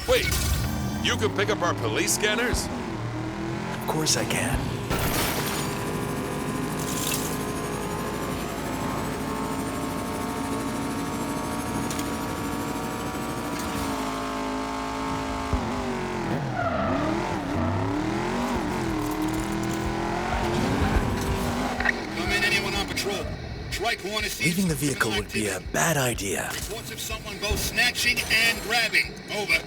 Wait, you can pick up our police scanners? Of course I can. Leaving the vehicle would be a bad idea. Reports of someone both snatching and grabbing. Over.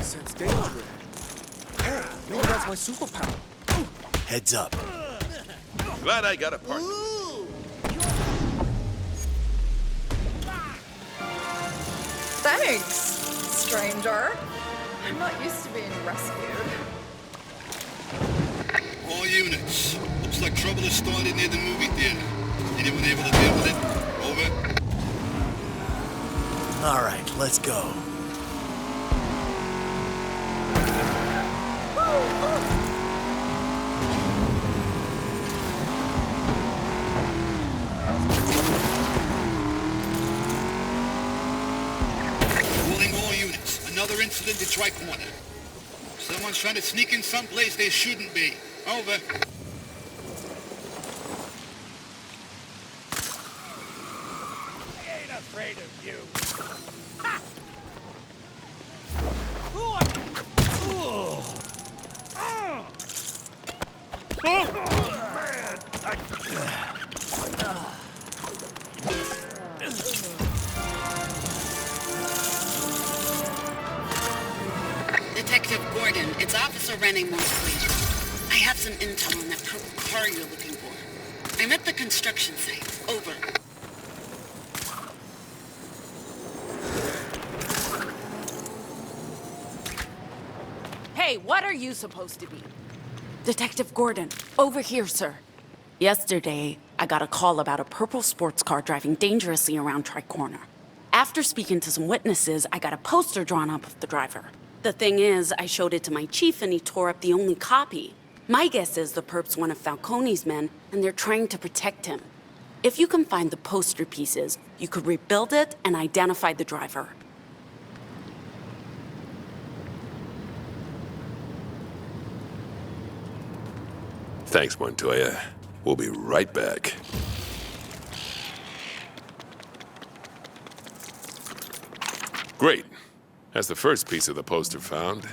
Sense danger. Hey, maybe that's my superpower. Heads up. Glad I got a partner. Thanks, stranger. I'm not used to being rescued. All units. Looks like trouble has started near the movie theater. Anyone able to deal with it? Over. All right, let's go. Calling all units. Another incident at Tri-Corner. Someone's trying to sneak in someplace they shouldn't be. Over. I ain't afraid of you. Detective Gordon, it's Officer Rennie Mosley. I have some intel on that purple car you're looking for. I'm at the construction site. Over. Hey, what are you supposed to be? Detective Gordon, over here, sir. Yesterday, I got a call about a purple sports car driving dangerously around Tri-Corner. After speaking to some witnesses, I got a poster drawn up of the driver. The thing is, I showed it to my chief and he tore up the only copy. My guess is the perp's one of Falcone's men and they're trying to protect him. If you can find the poster pieces, you could rebuild it and identify the driver. Thanks, Montoya. We'll be right back. Great. That's the first piece of the poster found.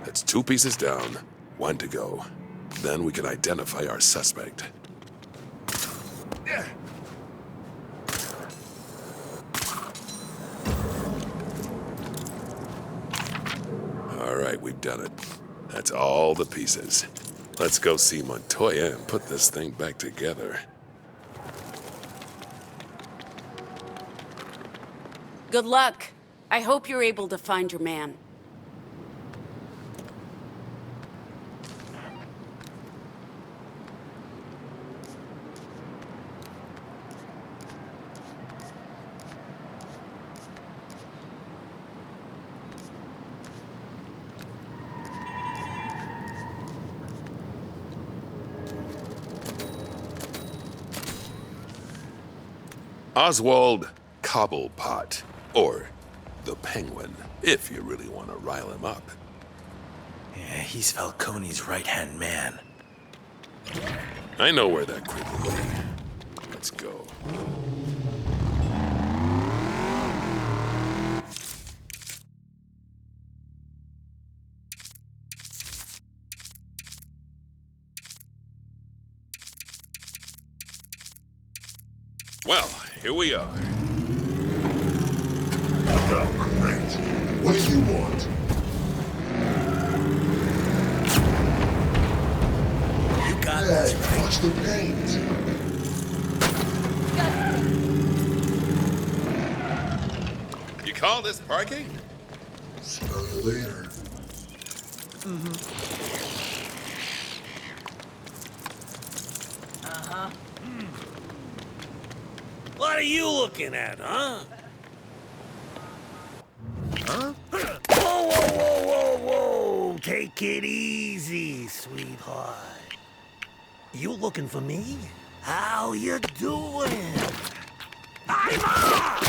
That's 2 pieces down, 1 to go. Then we can identify our suspect. All right, we've done it. That's all the pieces. Let's go see Montoya and put this thing back together. Good luck. I hope you're able to find your man. Oswald Cobblepot, or the Penguin, if you really want to rile him up. Yeah, he's Falcone's right-hand man. I know where that creep will be. Let's go. Well, here we are. Great. What do you want? You got this, right? Watch the paint. You call this parking? Smell you later. What are you looking at, huh? Huh? Whoa, whoa, whoa, whoa, whoa! Take it easy, sweetheart. You looking for me? How you doing? I'm up!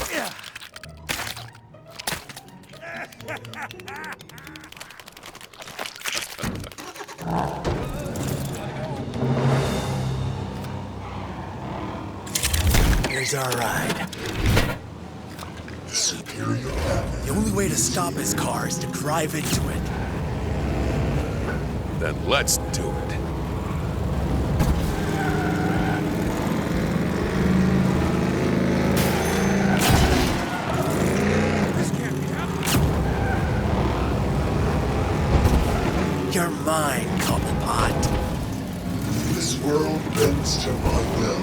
Here's our ride. Superior weapon. The only way to stop his car is to drive into it. Then let's do it. This can't be happening. You're mine, Cobblepot. This world bends to my will.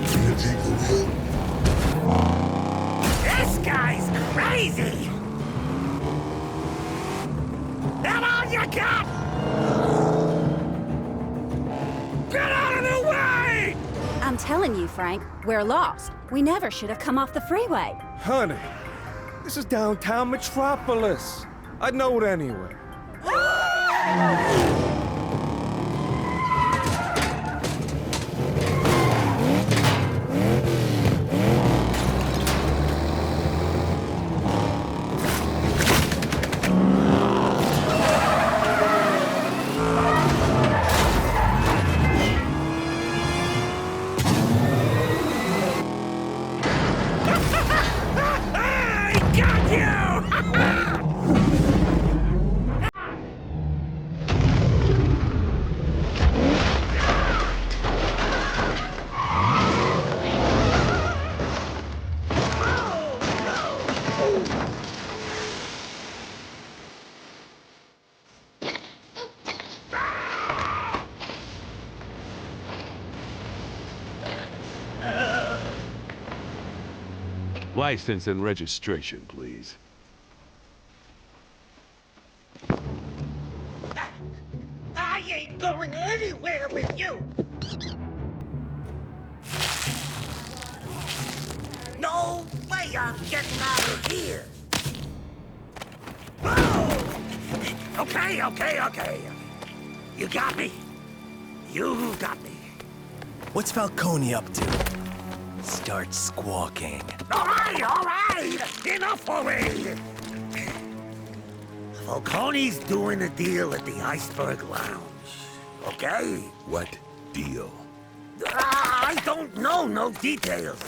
Can you take the wheel? This guy's crazy! That all you got? Get out of the way! I'm telling you, Frank, we're lost. We never should have come off the freeway. Honey, this is downtown Metropolis. I'd know it anyway. I got you! License and registration, please. I ain't going anywhere with you! No way I'm getting out of here! Oh! Okay. You got me. You got me. What's Falcone up to? Start squawking. All right! Enough already! Falcone's doing a deal at the Iceberg Lounge, okay? What deal? I don't know no details.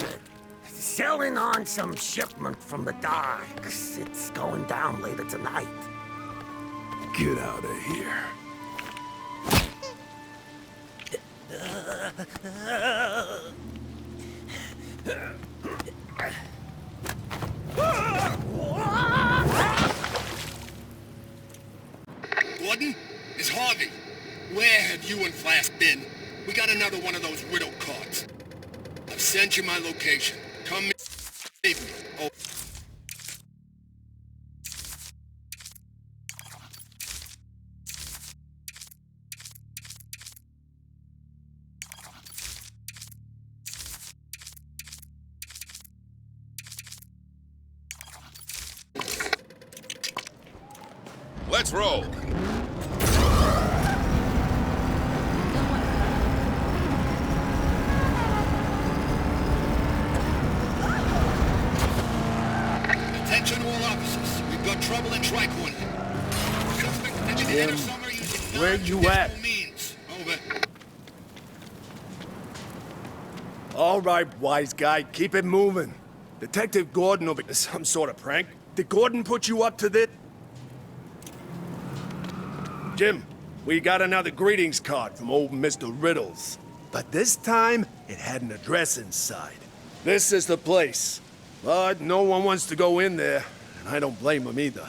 Selling on some shipment from the docks. It's going down later tonight. Get out of here. Gordon? It's Harvey. Where have you and Flask been? We got another one of those widow cards. I've sent you my location. Come meet me. Oh. Let's roll. Attention all officers. We've got trouble in Tricorn. Suspect attempted to enter somewhere using where you at? non-traditional means. Over. All right, wise guy, keep it moving. Detective Gordon will be some sort of prank. Did Gordon put you up to this? Jim, we got another greetings card from old Mr. Riddles. But this time, it had an address inside. This is the place. But no one wants to go in there, and I don't blame him either.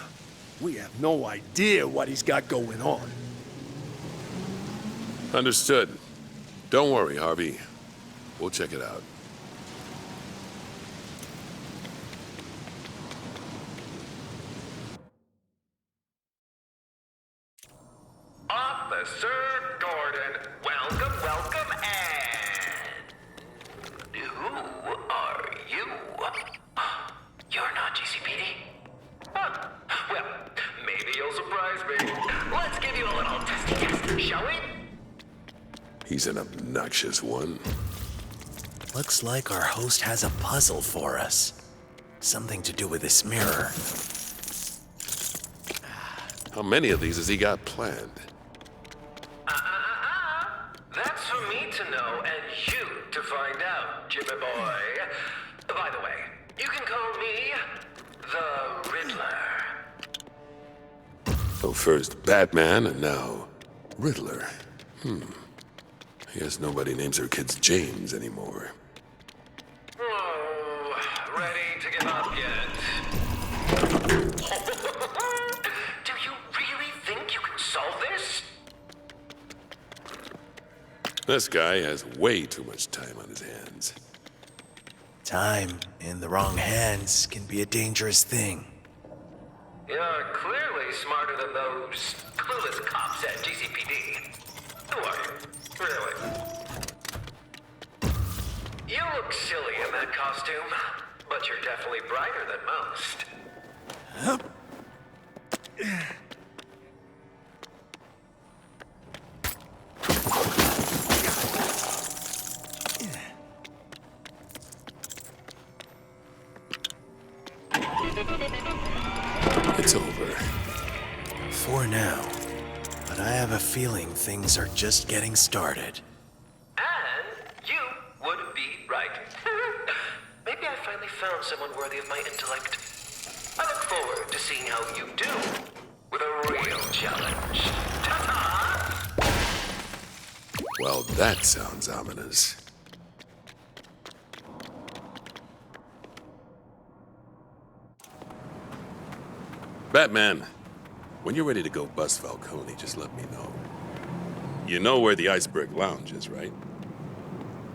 We have no idea what he's got going on. Understood. Don't worry, Harvey. We'll check it out. Officer Gordon, welcome, welcome, and... Who are you? You're not GCPD? Huh. Well, maybe you'll surprise me. Let's give you a little testy test, shall we? He's an obnoxious one. Looks like our host has a puzzle for us. Something to do with this mirror. How many of these has he got planned? That's for me to know and you to find out, Jimmy boy. By the way, you can call me the Riddler. Oh, first Batman and now Riddler. I guess nobody names their kids James anymore. Oh, ready to give up yet? Do you really think you can solve this? This guy has way too much time on his hands. Time in the wrong hands can be a dangerous thing. You're clearly smarter than those clueless cops at GCPD. Who are you? Really? You look silly in that costume, but you're definitely brighter than most. It's over. For now. But I have a feeling things are just getting started. And you would be right. Maybe I finally found someone worthy of my intellect. I look forward to seeing how you do with a real challenge. Ta-ta! Well, that sounds ominous. Batman, when you're ready to go bust Falcone, just let me know. You know where the Iceberg Lounge is, right?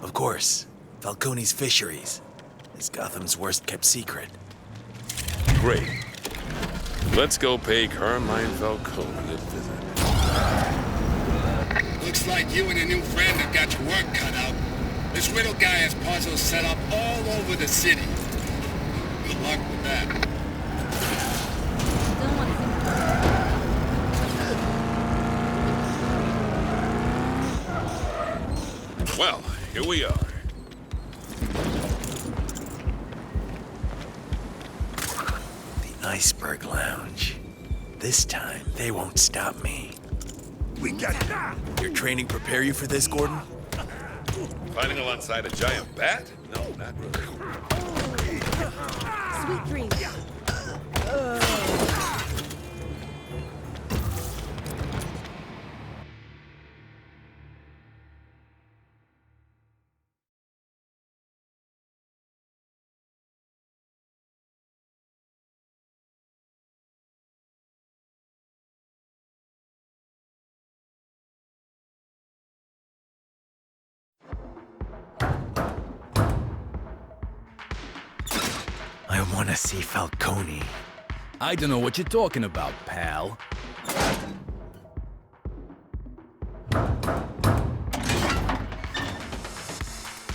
Of course. Falcone's Fisheries is Gotham's worst-kept secret. Great. Let's go pay Carmine Falcone a visit. Looks like you and your new friend have got your work cut out. This Riddle guy has puzzles set up all over the city. Good luck with that. Well, here we are. The Iceberg Lounge. This time, they won't stop me. We got that! Your training prepare you for this, Gordon? Fighting alongside a giant bat? No, not really. Sweet dreams. I want to see Falcone. I don't know what you're talking about, pal.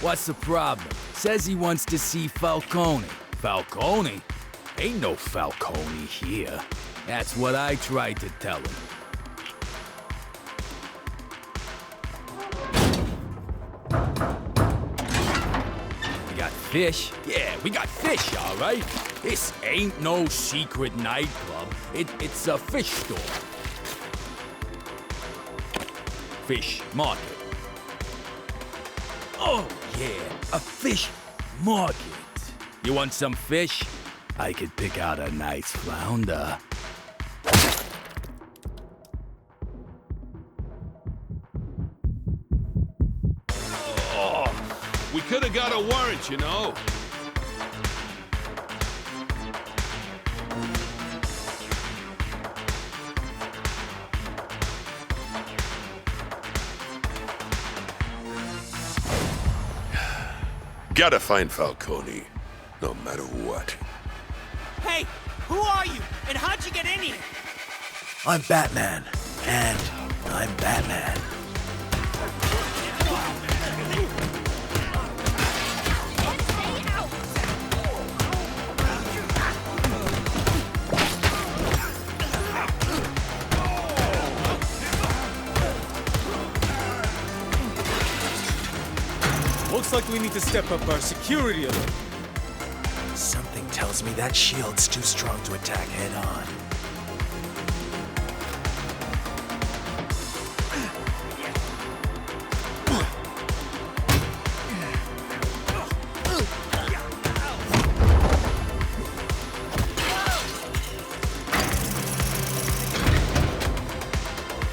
What's the problem? Says he wants to see Falcone. Falcone? Ain't no Falcone here. That's what I tried to tell him. We got fish? Yeah, we got fish, all right? This ain't no secret nightclub. It's a fish store. Fish market. Oh, yeah, a fish market. You want some fish? I could pick out a nice flounder. We could have got a warrant, you know. Gotta find Falcone, no matter what. Hey, who are you? And how'd you get in here? I'm Batman, and I'm Batman. Looks like we need to step up our security a little. Something tells me that shield's too strong to attack head-on.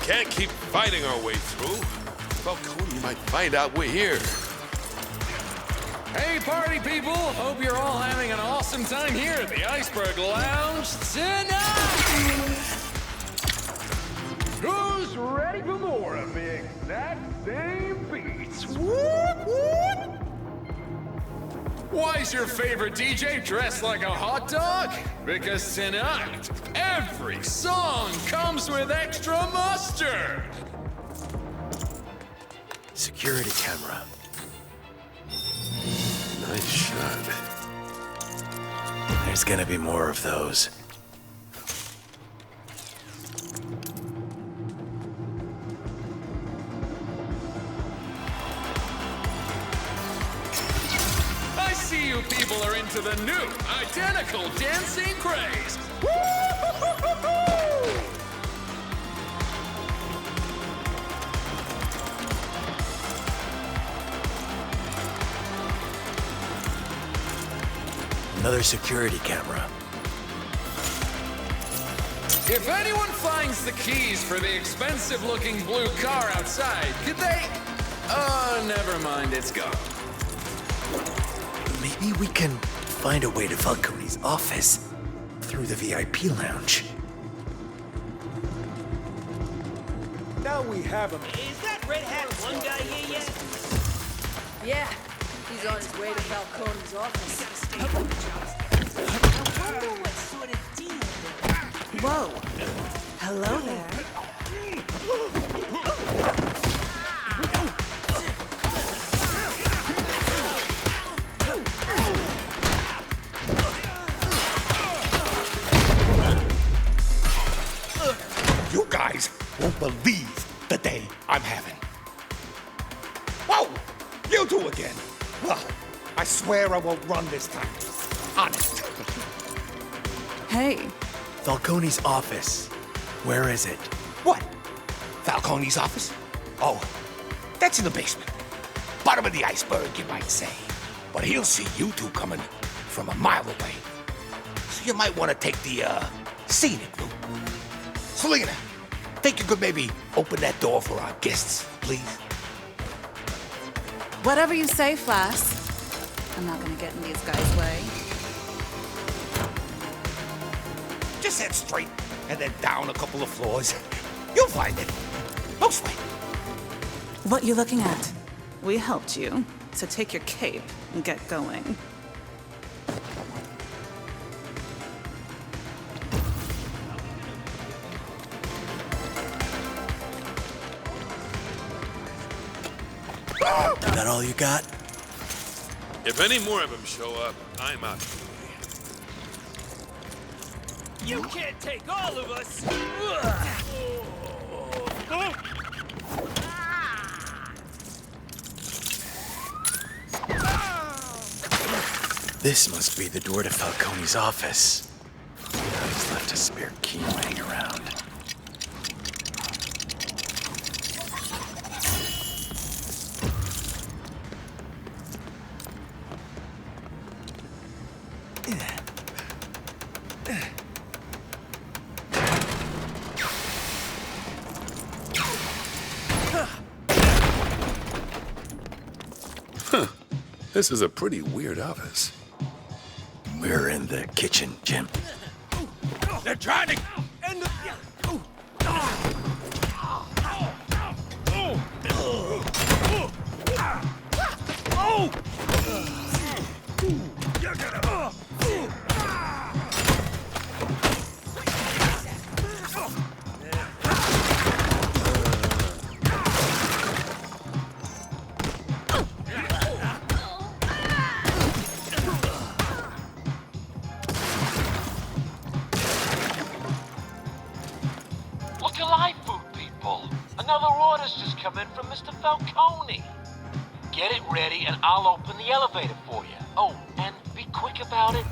Can't keep fighting our way through. Falcone might find out we're here. Hey, party people! Hope you're all having an awesome time here at the Iceberg Lounge tonight! Who's ready for more of the exact same beats? Why's your favorite DJ dressed like a hot dog? Because tonight, every song comes with extra mustard! Security camera. Nice shot. There's gonna be more of those. I see you people are into the new, identical dancing craze! Another security camera. If anyone finds the keys for the expensive-looking blue car outside, could they... Oh, never mind, it's gone. Maybe we can find a way to Falcone's office through the VIP lounge. Now we have him. Is that red hat one guy here yet? Yeah, he's on his way to Falcone's office. I wonder what sort of deal. Whoa. Hello there. You guys won't believe the day I'm having. Whoa! You two again. Well, I swear I won't run this time. Honest. Hey. Falcone's office. Where is it? What? Falcone's office? Oh, that's in the basement. Bottom of the iceberg, you might say. But he'll see you two coming from a mile away. So you might want to take the, scenic route. Selena, think you could maybe open that door for our guests, please? Whatever you say, Flash. I'm not gonna get in these guys' way. Just head straight and then down a couple of floors. You'll find it. No sweat. What you looking at? We helped you, so take your cape and get going. That all you got? If any more of them show up, I'm out. You can't take all of us! This must be the door to Falcone's office. He's left a spare key laying around. This is a pretty weird office. We're in the kitchen, Jim. They're trying to And the... notice just come in from Mr. Falcone. Get it ready and I'll open the elevator for you. Oh, and be quick about it.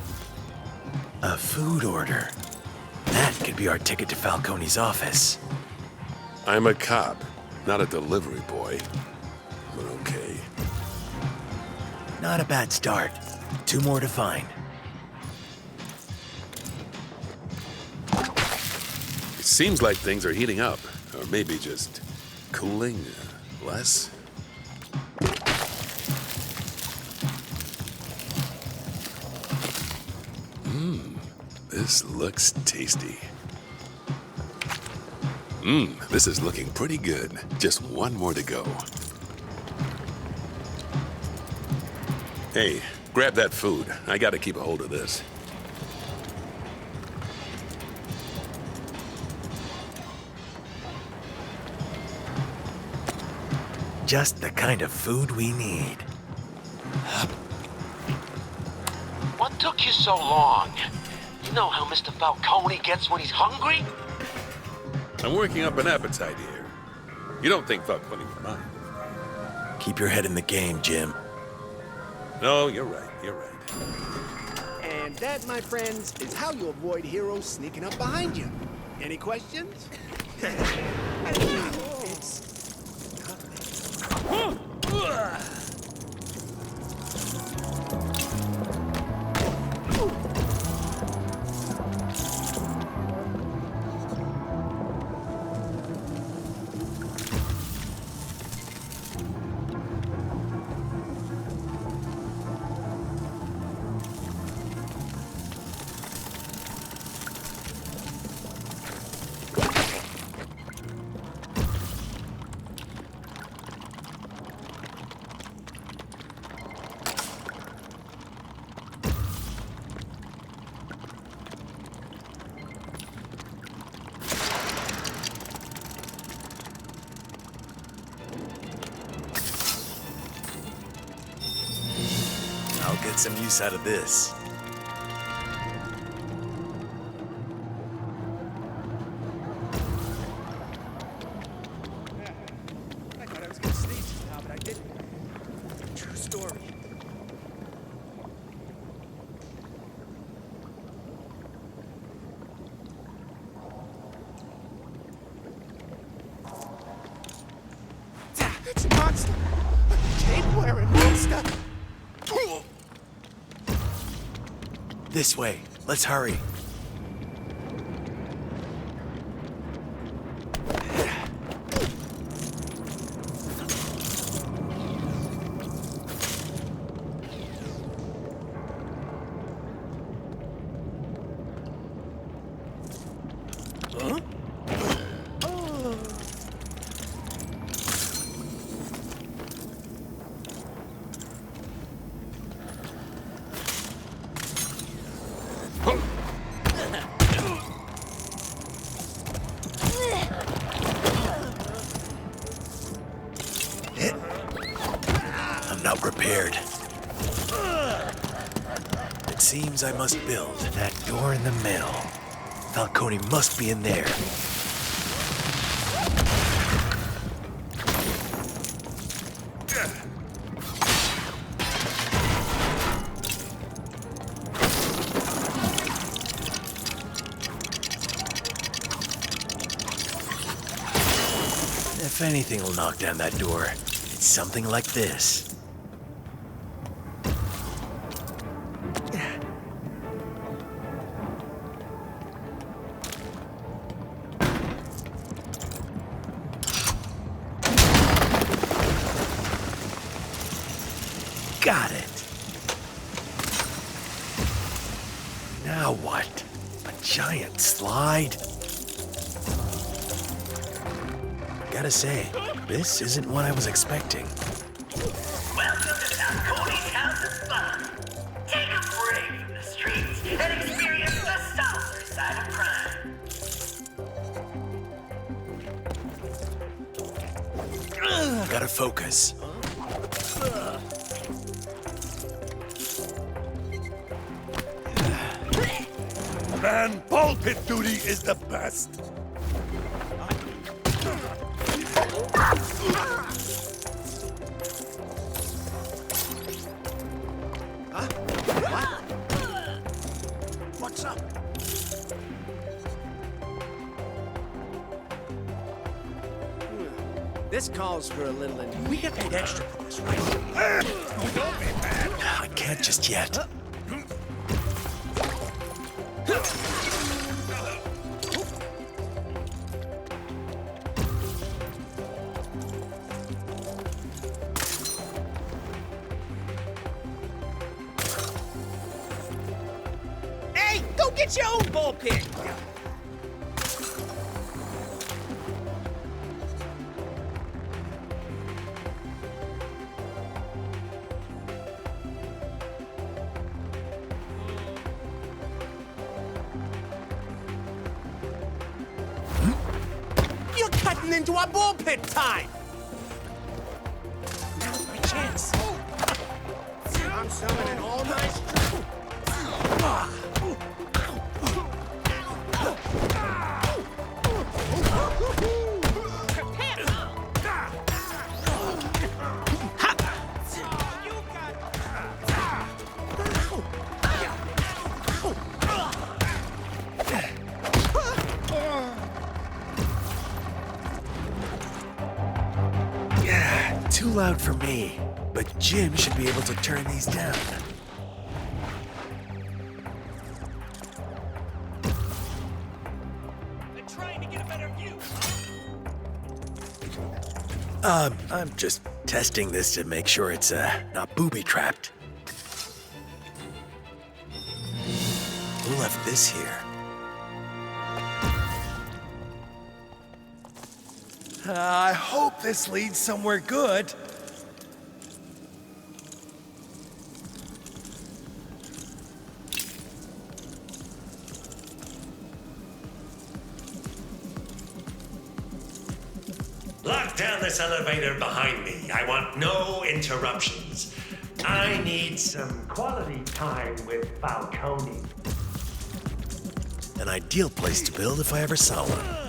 A food order. That could be our ticket to Falcone's office. I'm a cop, not a delivery boy. But okay. Not a bad start. 2 more to find. It seems like things are heating up, or maybe just cooling less. This looks tasty. This is looking pretty good. Just 1 more to go. Hey, grab that food. I gotta keep a hold of this. Just the kind of food we need. What took you so long? You know how Mr. Falcone gets when he's hungry? I'm working up an appetite here. You don't think Falcone would mind? Keep your head in the game, Jim. No, you're right. You're right. And that, my friends, is how you avoid heroes sneaking up behind you. Any questions? It's I'll get some use out of this. I thought I was gonna sneeze just now, but I didn't. True story. It's a monster! A cape-wearing monster! This way. Let's hurry. Huh? I'm not prepared. It seems I must build that door in the middle. Falcone must be in there. If anything will knock down that door, it's something like this. Got it. Now what? A giant slide? Gotta say, this isn't what I was expecting. Welcome to Falcone's House of Fun. Take a break from the streets and experience the softer side of crime. Gotta focus. Man, pulpit duty is the best. This calls for a little... We get paid extra for this, right? Don't be bad. I can't just yet. Hey, go get your own ball pit! You're cutting into our ball pit time! Now's my chance. I'm summoning all my strength. Too loud for me, but Jim should be able to turn these down. I'm trying to get a better view. I'm just testing this to make sure it's, not booby-trapped. Who left this here? I hope this leads somewhere good. Lock down this elevator behind me. I want no interruptions. I need some quality time with Falcone. An ideal place to build if I ever saw one.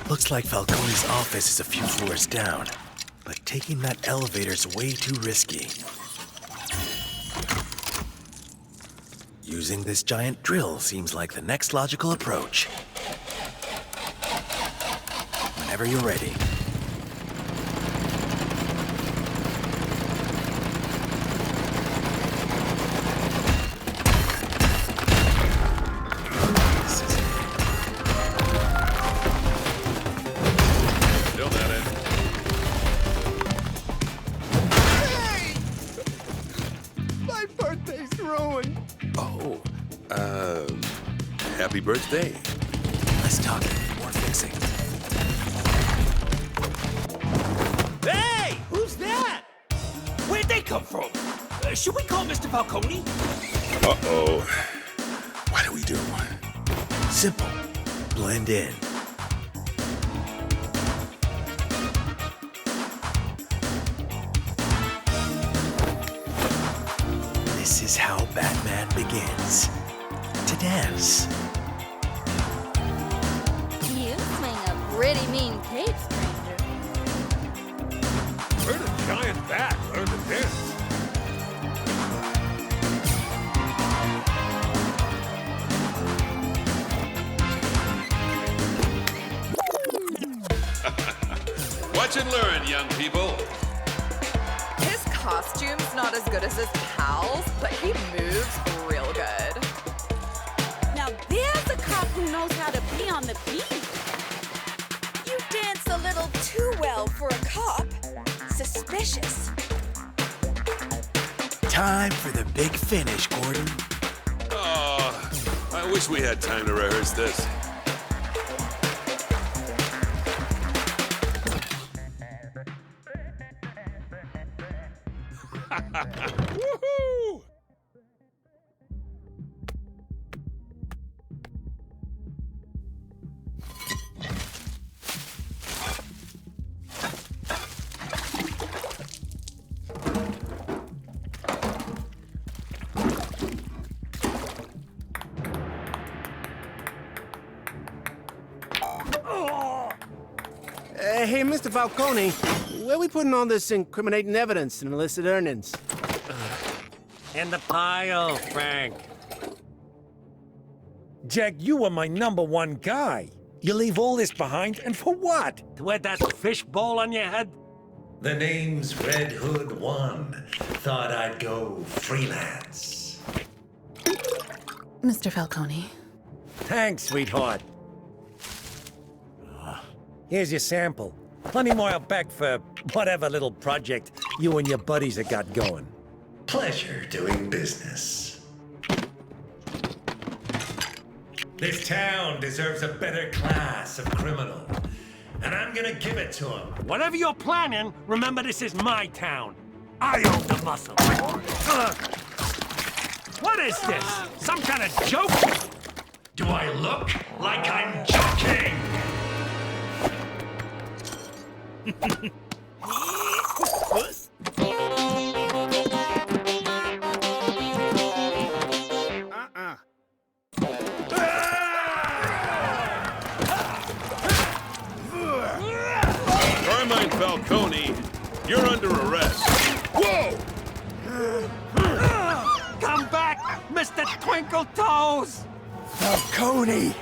Looks like Falcone's office is a few floors down, but taking that elevator's way too risky. Using this giant drill seems like the next logical approach. Whenever you're ready. Happy birthday. Less talking, more fixing. Hey! Who's that? Where'd they come from? Should we call Mr. Falcone? Uh-oh. What do we do? Simple. Blend in. This is how Batman begins. To dance. You swing a pretty mean cape, stranger. Where did giant bat learn to dance? Watch and learn, young people. His costume's not as good as his pals, but he moves real good. Now there's a cop who knows how to be on the beat. You dance a little too well for a cop. Suspicious. Time for the big finish, Gordon. Oh, I wish we had time to rehearse this. Woohoo! Hey, Mr. Falcone, where we putting all this incriminating evidence and illicit earnings? In the pile, Frank. Jack, you were my #1 guy. You leave all this behind, and for what? To wear that fishbowl on your head? The name's Red Hood 1. Thought I'd go freelance. Mr. Falcone. Thanks, sweetheart. Here's your sample. Plenty more out back for whatever little project you and your buddies have got going. Pleasure doing business. This town deserves a better class of criminal, and I'm gonna give it to him. Whatever you're planning, remember this is my town. I own the muscle. What is this? Some kind of joke? Do I look like I'm joking? Carmine Falcone, you're under arrest. Whoa! Come back, Mr. Twinkle Toes! Falcone!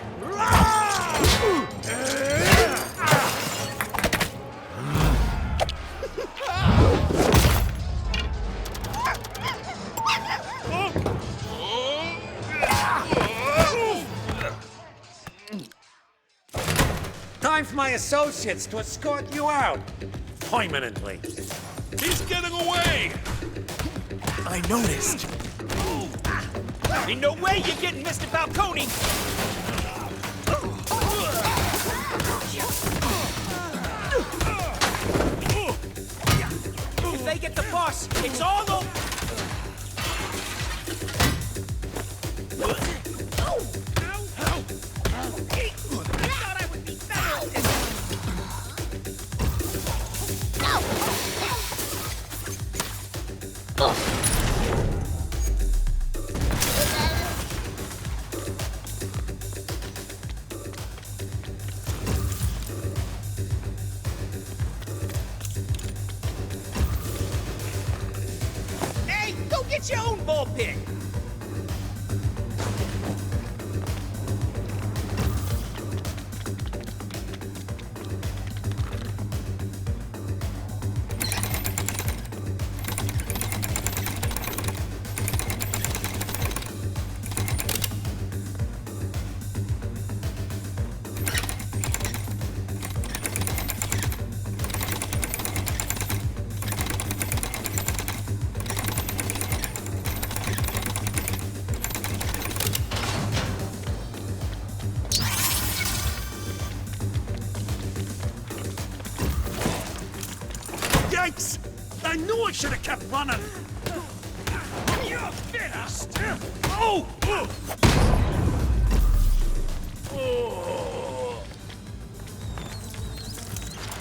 Time for my associates to escort you out. Permanently. He's getting away! I noticed. Ain't no way you're getting Mr. Falcone! If they get the boss, it's all over! Hey, go get your own ball pit! Yikes! I knew I should have kept running! You're finished! Oh!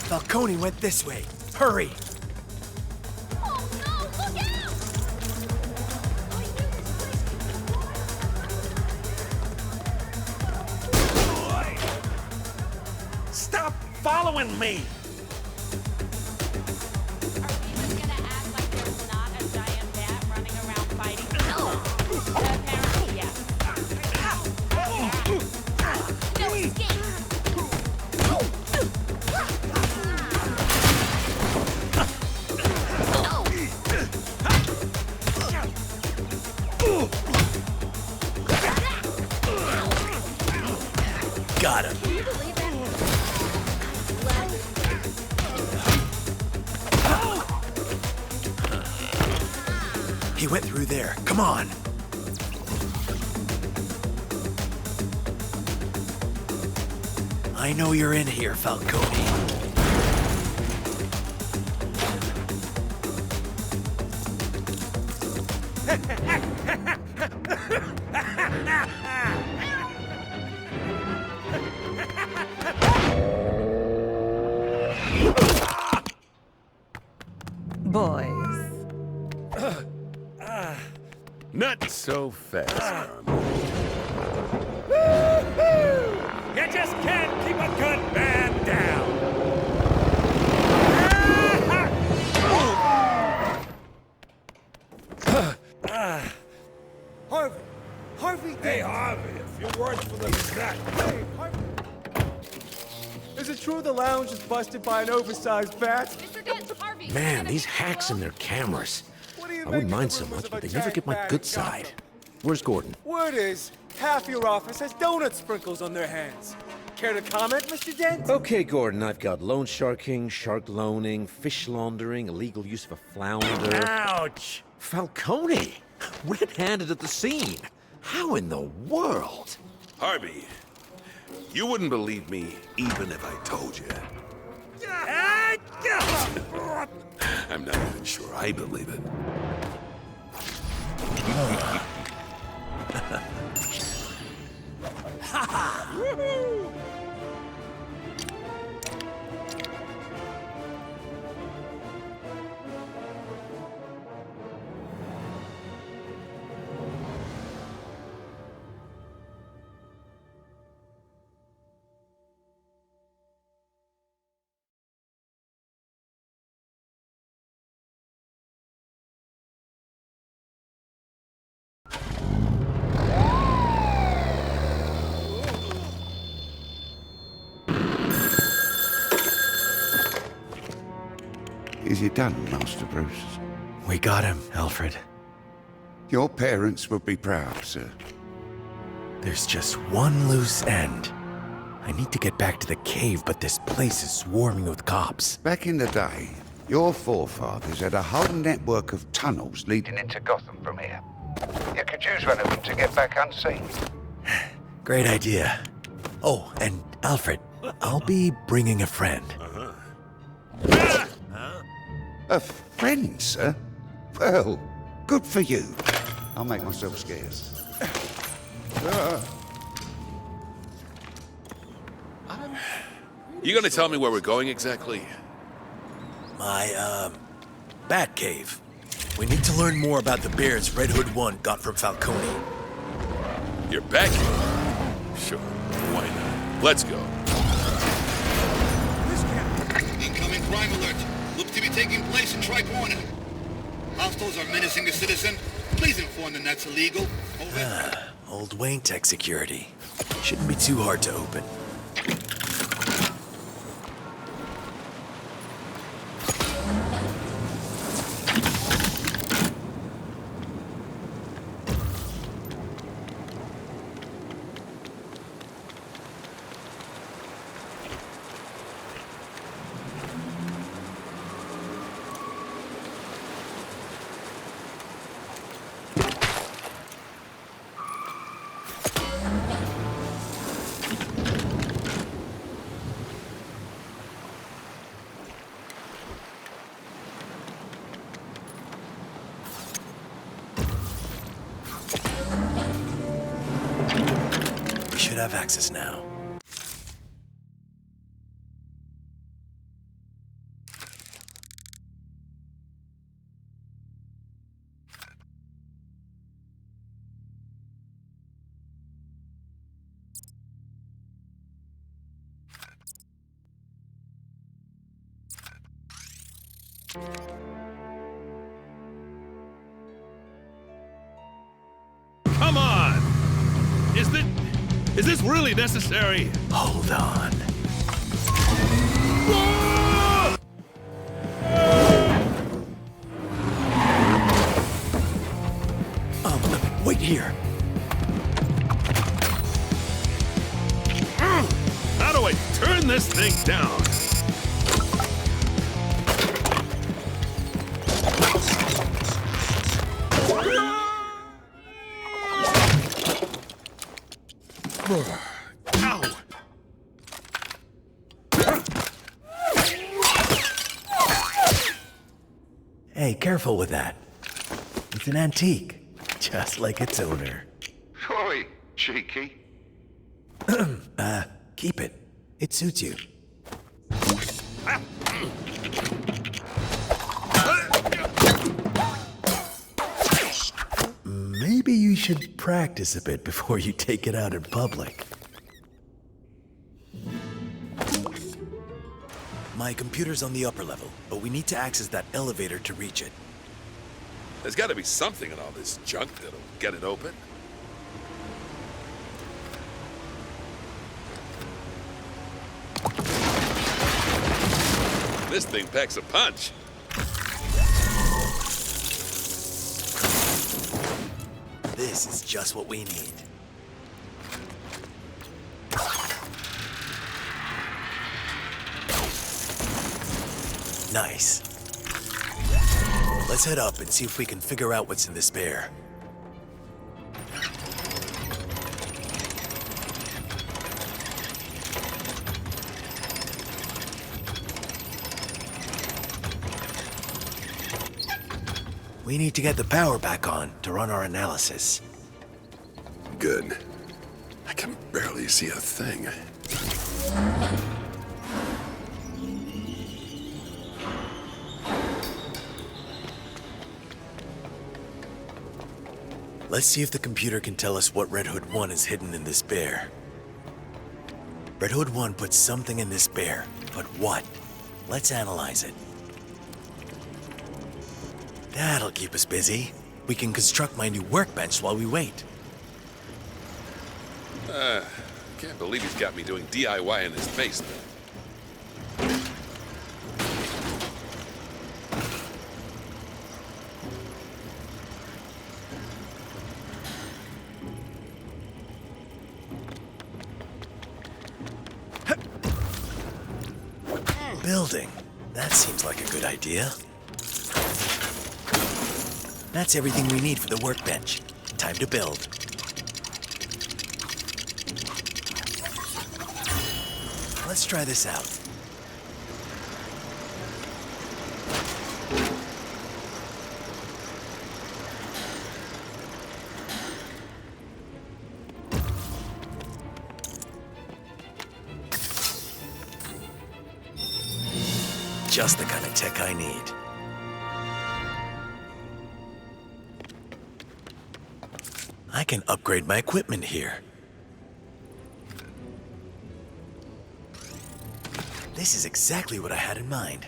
Falcone went this way. Hurry! Stop following me! Got him. He went through there. Come on! I know you're in here, Falcone. Boys. Not so fast, Carmine. You just can't keep a good man down. Harvey! Hey, Harvey, a few words for the Gazette. Is it true the lounge is busted by an oversized bat? Mr. Dent, Harvey! Man, these hacks and their cameras. I wouldn't mind so much, but they never get my good side. Where's Gordon? Word is, half your office has donut sprinkles on their hands. Care to comment, Mr. Dent? Okay, Gordon, I've got loan sharking, shark loaning, fish laundering, illegal use of a flounder. Ouch! Falcone! Red-handed at the scene. How in the world? Harvey, you wouldn't believe me even if I told you. I'm not even sure I believe it. Is it done, Master Bruce? We got him, Alfred. Your parents would be proud, sir. There's just one loose end. I need to get back to the cave, but this place is swarming with cops. Back in the day, your forefathers had a whole network of tunnels leading into Gotham from here. You could use one of them to get back unseen. Great idea. Oh, and Alfred, I'll be bringing a friend. A friend, sir? Well, good for you. I'll make myself scarce. You gonna tell me where we're going exactly? My, Bat Cave. We need to learn more about the bears Red Hood 1 got from Falcone. Your Bat Cave? Sure, why not? Let's go. Incoming crime alert. Looks to be taking place in Tri-Corner. Hostiles are menacing the citizen. Please inform them that's illegal. Over. Old Wayne Tech security. Shouldn't be too hard to open. Should have access now. Come on! Is this really necessary? Hold on. Wait here. How do I turn this thing down? Ow! Hey, careful with that. It's an antique, just like its owner. Oi, cheeky. Keep it. It suits you. Maybe you should practice a bit before you take it out in public. My computer's on the upper level, but we need to access that elevator to reach it. There's gotta be something in all this junk that'll get it open. This thing packs a punch. This is just what we need. Nice. Let's head up and see if we can figure out what's in this bear. We need to get the power back on to run our analysis. Good. I can barely see a thing. Let's see if the computer can tell us what Red Hood 1 is hidden in this bear. Red Hood 1 put something in this bear, but what? Let's analyze it. That'll keep us busy. We can construct my new workbench while we wait. Can't believe he's got me doing DIY in his basement. Building. That seems like a good idea. That's everything we need for the workbench. Time to build. Let's try this out. Just the kind of tech I need. I can upgrade my equipment here. This is exactly what I had in mind.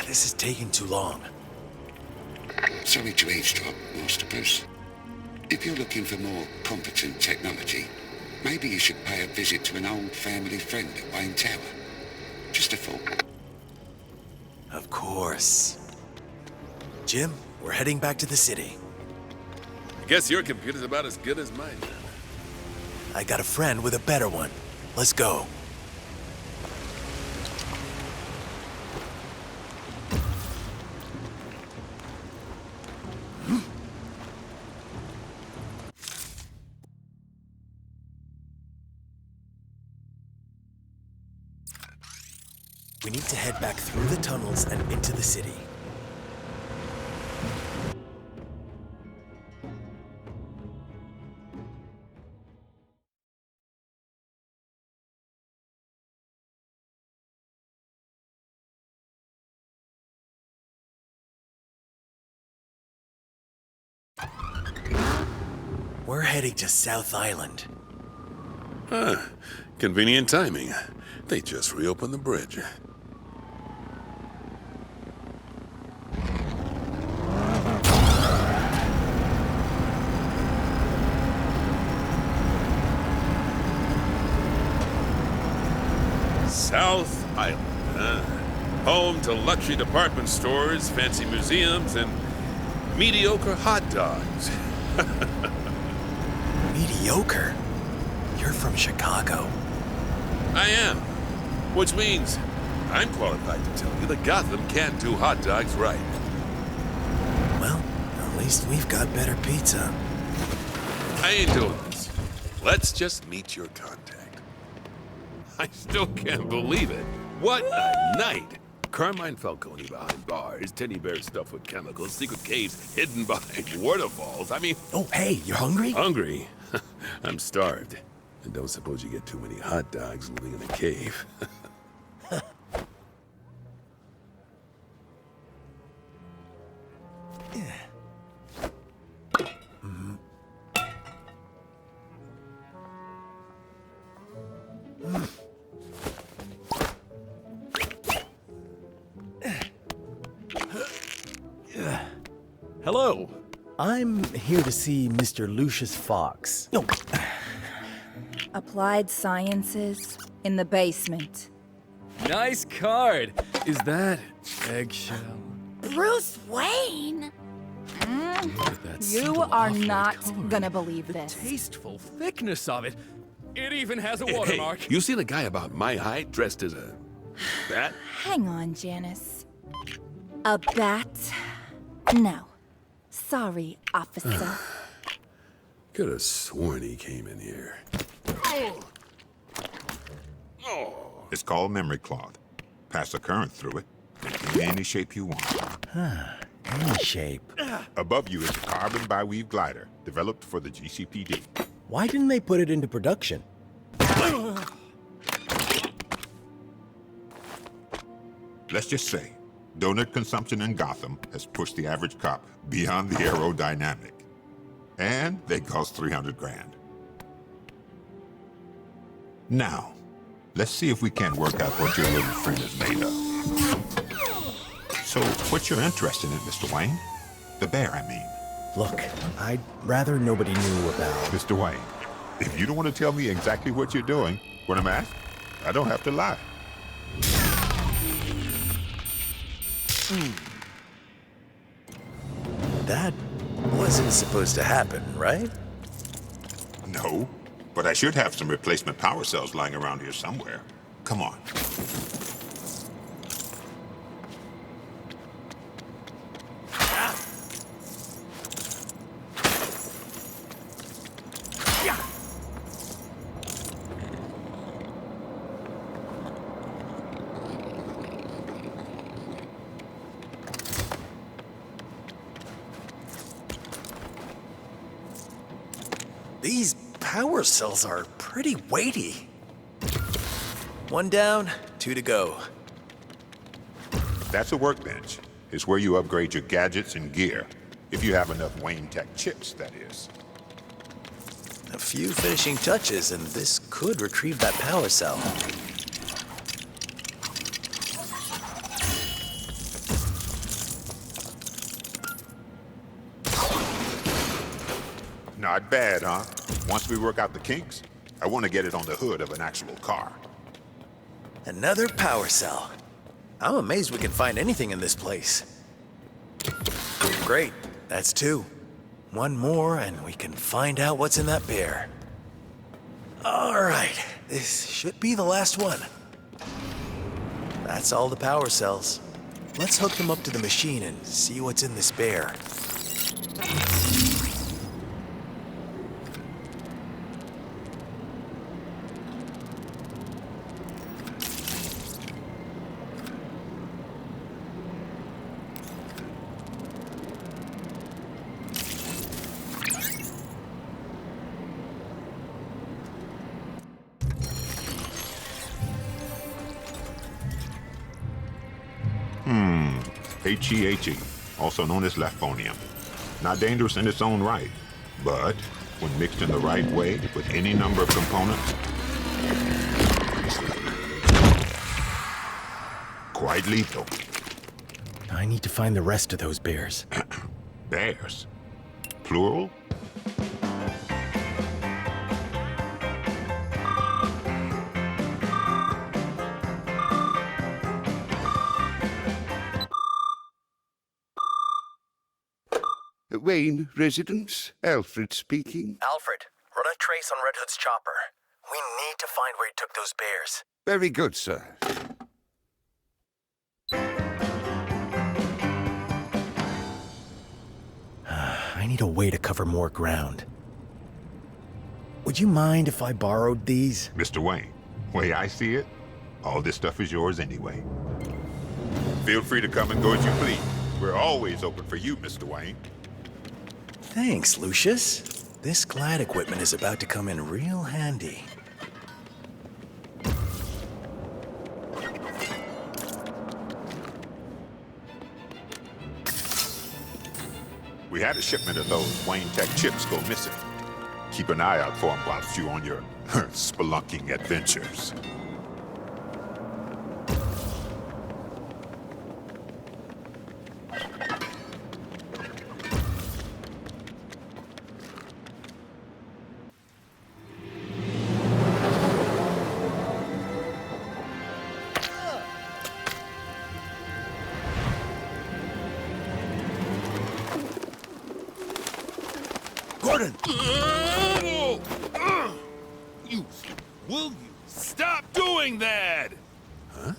This is taking too long. Sorry to eavesdrop, Master Bruce. If you're looking for more competent technology, maybe you should pay a visit to an old family friend at Wayne Tower. Just a thought. Of course. Jim, we're heading back to the city. I guess your computer's about as good as mine. I got a friend with a better one. Let's go. We need to head back through the tunnels and into the city. We're heading to South Island. Huh. Convenient timing. They just reopened the bridge. South Island, huh? Home to luxury department stores, fancy museums, and mediocre hot dogs. Mediocre? You're from Chicago. I am. Which means I'm qualified to tell you that Gotham can't do hot dogs right. Well, at least we've got better pizza. I ain't doing this. Let's just meet your contact. I still can't believe it. What a night! Carmine Falcone behind bars, teddy bear stuffed with chemicals, secret caves hidden behind waterfalls. I mean... Oh, hey, you're hungry? Hungry? I'm starved. And don't suppose you get too many hot dogs living in a cave. Hello. I'm here to see Mr. Lucius Fox. No. Applied Sciences in the basement. Nice card. Is that eggshell? Bruce Wayne? You are not gonna believe this. Tasteful thickness of it. It even has a Hey, watermark. you see the guy about my height dressed as a bat? Hang on, Janice. A bat? No. Sorry, officer. Could have sworn he came in here. It's called memory cloth. Pass a current through it. It can be any shape you want. Any shape. Above you is a carbon bi-weave glider, developed for the GCPD. Why didn't they put it into production? Let's just say, donut consumption in Gotham has pushed the average cop beyond the aerodynamic. And they cost 300 grand. Now, let's see if we can't work out what your little friend is made of. So, what's your interest in it, Mr. Wayne? The bear, I mean. Look, I'd rather nobody knew about... Mr. Wayne, if you don't want to tell me exactly what you're doing when I'm asked, I don't have to lie. That wasn't supposed to happen, right? No, but I should have some replacement power cells lying around here somewhere. Come on. These power cells are pretty weighty. One down, 2 to go. That's a workbench. It's where you upgrade your gadgets and gear. If you have enough Wayne Tech chips, that is. A few finishing touches, and this could retrieve that power cell. Not bad, huh? Once we work out the kinks, I want to get it on the hood of an actual car. Another power cell. I'm amazed we can find anything in this place. Great, that's 2. One more, and we can find out what's in that bear. All right, this should be the last one. That's all the power cells. Let's hook them up to the machine and see what's in this bear. HEHE, also known as lephonium. Not dangerous in its own right, but when mixed in the right way with any number of components, quite lethal. I need to find the rest of those bears. Bears? Plural? Wayne residence, Alfred speaking. Alfred, run a trace on Red Hood's chopper. We need to find where he took those bears. Very good, sir. I need a way to cover more ground. Would you mind if I borrowed these? Mr. Wayne, way I see it, all this stuff is yours anyway. Feel free to come and go as you please. We're always open for you, Mr. Wayne. Thanks, Lucius. This glide equipment is about to come in real handy. We had a shipment of those Wayne Tech chips go missing. Keep an eye out for them whilst you're on your spelunking adventures. Gordon! Will you stop doing that? Huh?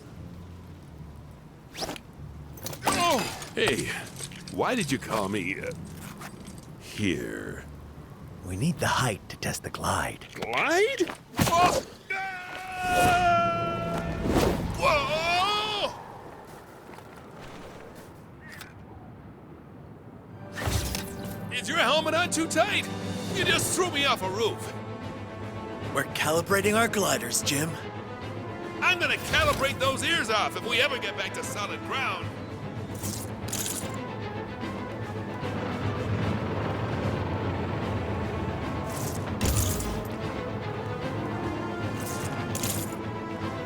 Oh! Hey, why did you call me, here? We need the height to test the glide. Glide? Oh! Whoa! Is your helmet on too tight? You just threw me off a roof. We're calibrating our gliders, Jim. I'm gonna calibrate those ears off if we ever get back to solid ground.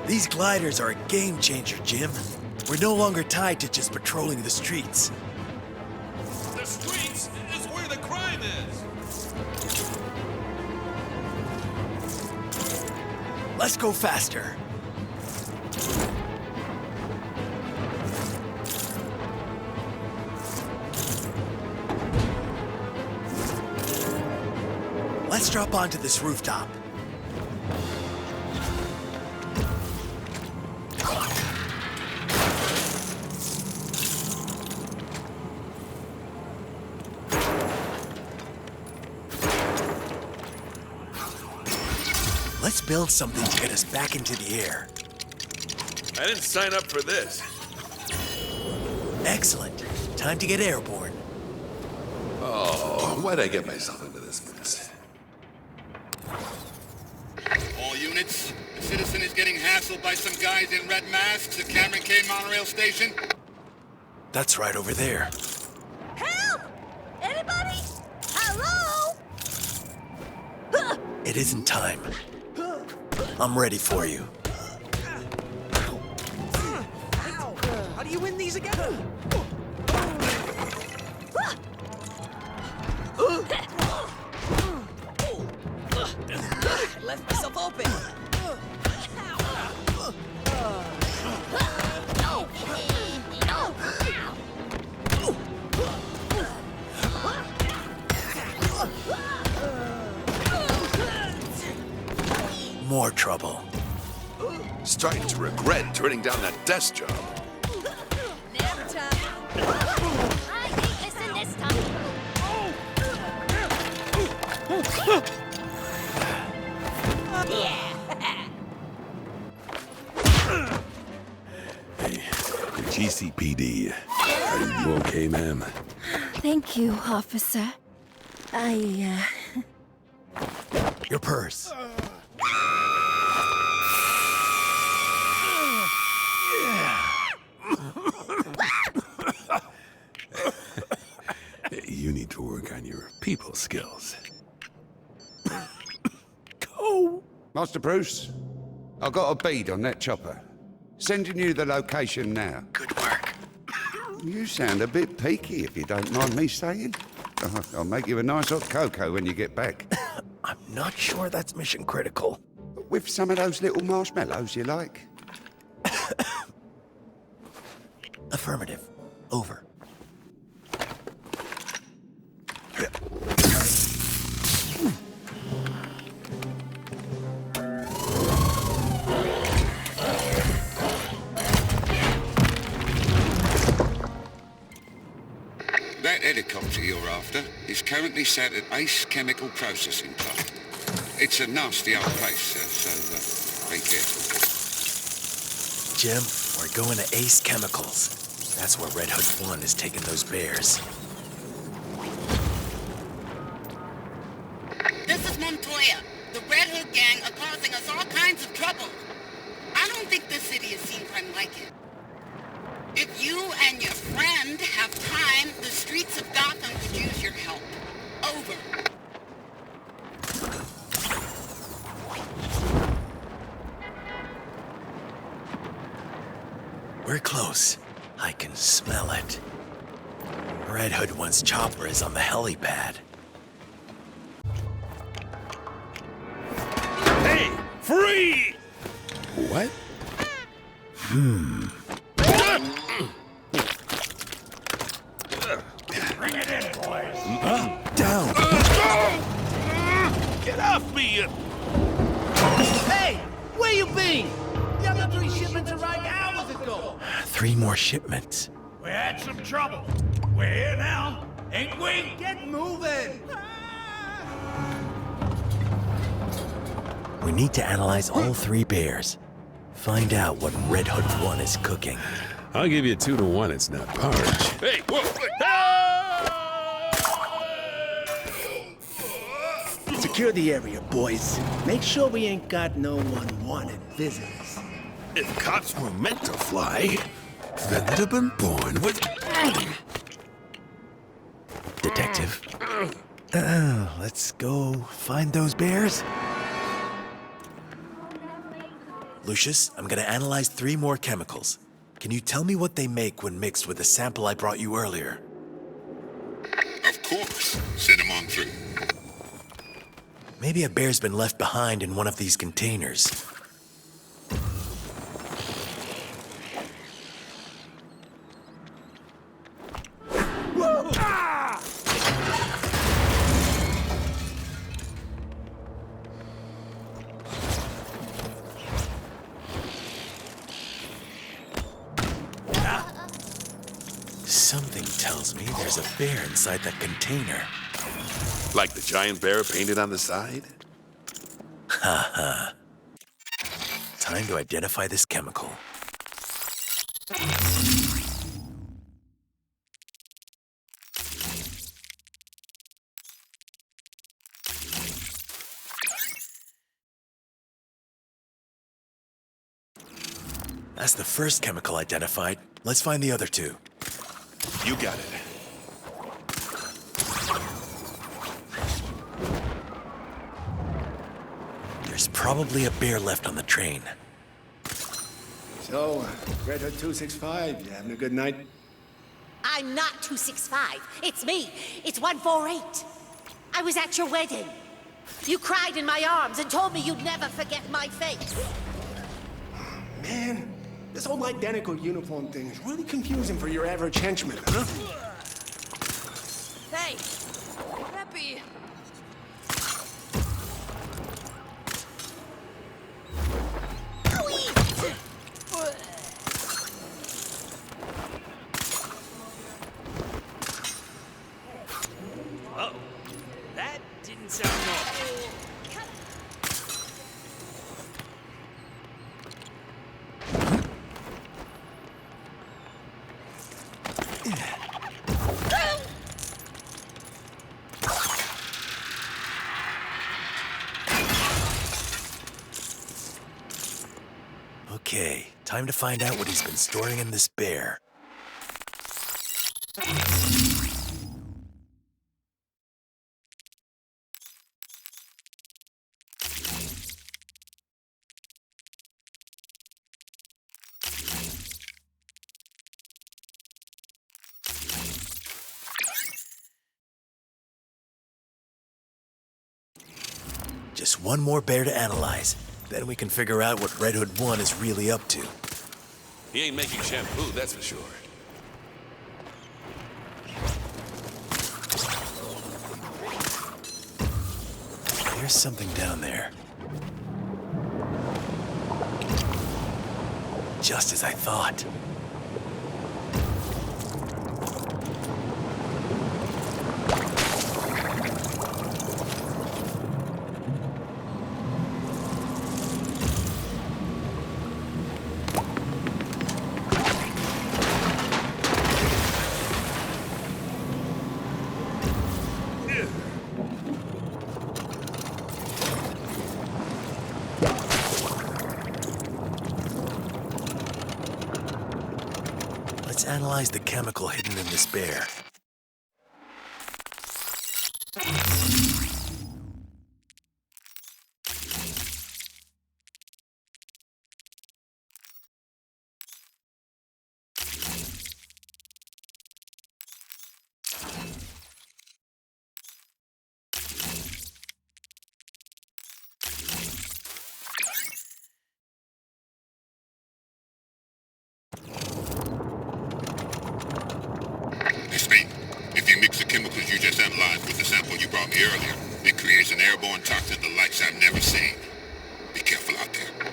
These gliders are a game changer, Jim. We're no longer tied to just patrolling the streets. The streets is where the crime is. Let's go faster. Let's drop onto this rooftop. Let's build something to get us back into the air. I didn't sign up for this. Excellent. Time to get airborne. Oh, why'd I get myself into this mess? All units, the citizen is getting hassled by some guys in red masks at Cameron K Monorail Station. That's right over there. Help! Anybody? Hello? It isn't time. I'm ready for you. How do you win these again? I left myself open. More trouble. Starting to regret turning down that desk job. Nap time. I think this time. Hey, GCPD. Are you okay, ma'am? Thank you, officer. Your purse. You need to work on your people skills. Go! Master Bruce, I got a bead on that chopper. Sending you the location now. Good work. You sound a bit peaky, if you don't mind me saying. I'll make you a nice hot cocoa when you get back. I'm not sure that's mission critical. With some of those little marshmallows you like. Affirmative. Over. That helicopter you're after is currently sat at Ace Chemical Processing Plant. It's a nasty old place, so be careful. Jim, we're going to Ace Chemicals. That's where Red Hood 1 is taking those bears. This is Montoya. The Red Hood gang are causing us all kinds of trouble. I don't think this city has seen crime like it. If you and your friend have time, the streets of Gotham could use your help. Over. We're close. I can smell it. Red Hood 1's chopper is on the helipad. Hey! Free! What? Bring it in, boys. Down! 3 more shipments. We had some trouble. We're here now, ain't we? Get moving! We need to analyze all 3 bears. Find out what Red Hood 1 is cooking. I'll give you 2 to 1 it's not porridge. Hey, whoa! Secure the area, boys. Make sure we ain't got no unwanted visitors. If cops were meant to fly, then they'd have been born with... Detective. Let's go find those bears. Lucius, I'm gonna analyze 3 more chemicals. Can you tell me what they make when mixed with the sample I brought you earlier? Of course. Send them on through. Maybe a bear's been left behind in one of these containers. Something tells me there's a bear inside that container. Like the giant bear painted on the side? Ha. Time to identify this chemical. That's the first chemical identified. Let's find the other 2. You got it. There's probably a bear left on the train. So, Red Hood 265, you having a good night? I'm not 265. It's me. It's 148. I was at your wedding. You cried in my arms and told me you'd never forget my face. Man, this whole identical uniform thing is really confusing for your average henchman, huh? Hey, Peppy. Oh, that didn't sound normal. Okay, time to find out what he's been storing in this bear. Just 1 more bear to analyze. Then we can figure out what Red Hood 1 is really up to. He ain't making shampoo, that's for sure. There's something down there. Just as I thought. Let's analyze the chemical hidden in this bear. Earlier, it creates an airborne toxin the likes I've never seen. Be careful out there.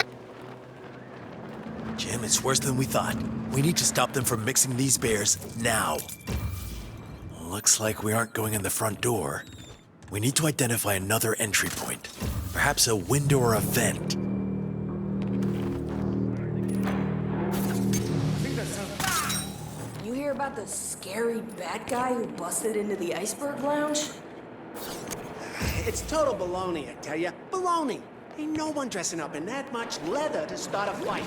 Jim, it's worse than we thought. We need to stop them from mixing these bears now. Looks like we aren't going in the front door. We need to identify another entry point. Perhaps a window or a vent. You hear about the scary bad guy who busted into the Iceberg Lounge? It's total baloney, I tell ya. Baloney! Ain't no one dressing up in that much leather to start a fight.